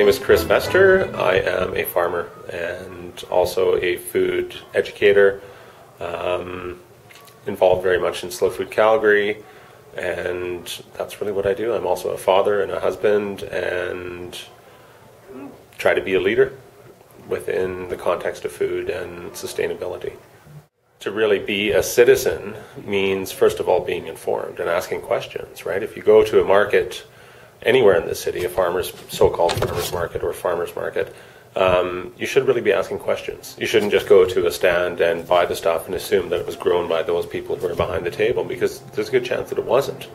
name is Kris Vester. I am a farmer and also a food educator, involved very much in Slow Food Calgary, and that's really what I do. I'm also a father and a husband and try to be a leader within the context of food and sustainability. To really be a citizen means, first of all, being informed and asking questions, right? If you go to a market anywhere in the city, a so-called farmer's market or farmer's market, you should really be asking questions. You shouldn't just go to a stand and buy the stuff and assume that it was grown by those people who are behind the table, because there's a good chance that it wasn't.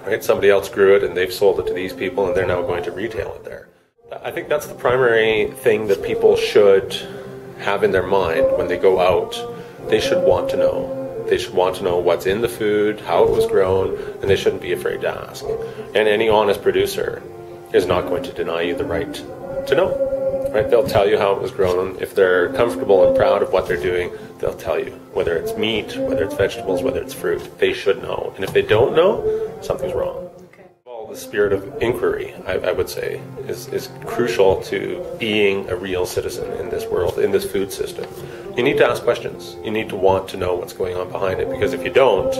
Right? Somebody else grew it and they've sold it to these people and they're now going to retail it there. I think that's the primary thing that people should have in their mind when they go out. They should want to know. They should want to know what's in the food, how it was grown, and they shouldn't be afraid to ask. And any honest producer is not going to deny you the right to know. Right? They'll tell you how it was grown. If they're comfortable and proud of what they're doing, they'll tell you. Whether it's meat, whether it's vegetables, whether it's fruit, they should know. And if they don't know, something's wrong. The spirit of inquiry, I would say, is crucial to being a real citizen in this world, in this food system. You need to ask questions. You need to want to know what's going on behind it, because if you don't,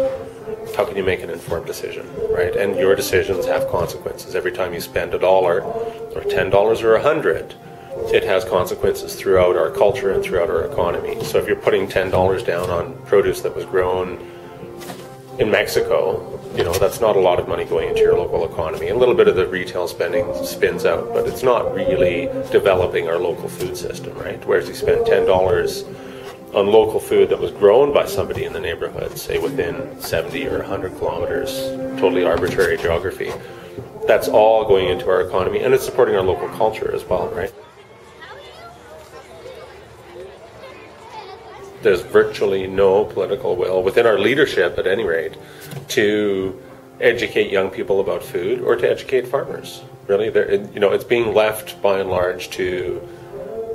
how can you make an informed decision, right? And your decisions have consequences. Every time you spend $1 or $10 or $100, it has consequences throughout our culture and throughout our economy. So if you're putting $10 down on produce that was grown in Mexico, you know, that's not a lot of money going into your local economy. A little bit of the retail spending spins out, but it's not really developing our local food system, right? Whereas you spend $10 on local food that was grown by somebody in the neighborhood, say within 70 or 100 kilometers, totally arbitrary geography, that's all going into our economy, and it's supporting our local culture as well, right? There's virtually no political will, within our leadership at any rate, to educate young people about food or to educate farmers. Really, it's being left by and large to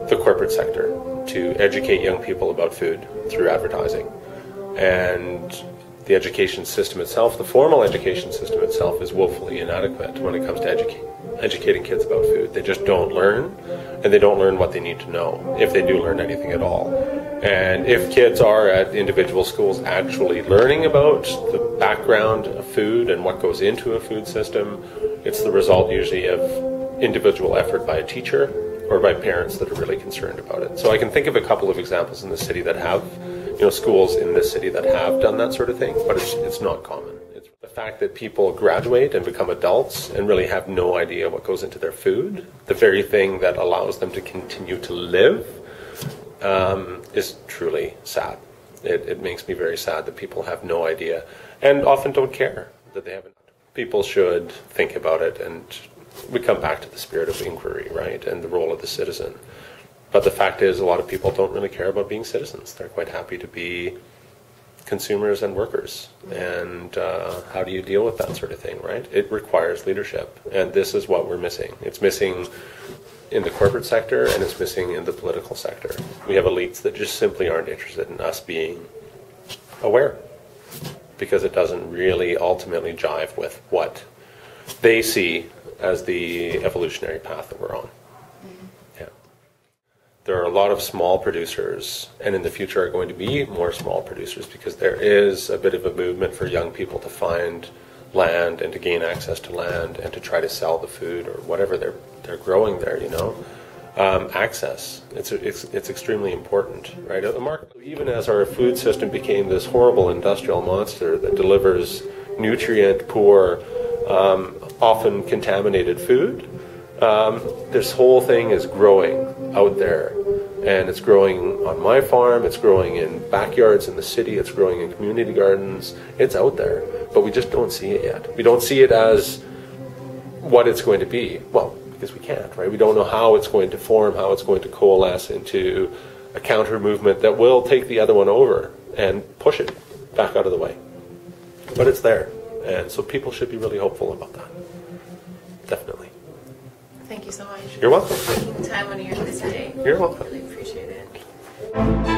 the corporate sector to educate young people about food through advertising. And the education system itself, the formal education system itself, is woefully inadequate when it comes to educating kids about food. They just don't learn, and they don't learn what they need to know, if they do learn anything at all. And if kids are at individual schools actually learning about the background of food and what goes into a food system, it's the result usually of individual effort by a teacher or by parents that are really concerned about it. So I can think of a couple of examples in the city that have, schools in this city that have done that sort of thing, but it's not common. It's the fact that people graduate and become adults and really have no idea what goes into their food, the very thing that allows them to continue to live, is truly sad. It makes me very sad that people have no idea and often don't care that they haven't. People should think about it, and we come back to the spirit of inquiry, right, and the role of the citizen. But the fact is, a lot of people don't really care about being citizens. They're quite happy to be consumers and workers. And how do you deal with that sort of thing, right? It requires leadership, and this is what we're missing. It's missing in the corporate sector, and it's missing in the political sector. We have elites that just simply aren't interested in us being aware, because it doesn't really ultimately jive with what they see as the evolutionary path that we're on. Yeah. There are a lot of small producers, and in the future are going to be more small producers, because there is a bit of a movement for young people to find land and to gain access to land and to try to sell the food or whatever they're growing there, access. It's extremely important, right? The market, even as our food system became this horrible industrial monster that delivers nutrient poor, often contaminated food, this whole thing is growing out there. And it's growing on my farm, it's growing in backyards in the city, it's growing in community gardens. It's out there, but we just don't see it yet. We don't see it as what it's going to be. Well, because we can't, right? We don't know how it's going to form, how it's going to coalesce into a counter movement that will take the other one over and push it back out of the way. But it's there, and so people should be really hopeful about that. Definitely. Thank you so much. You're welcome. Taking time on your busy day. You're welcome. Really appreciate it.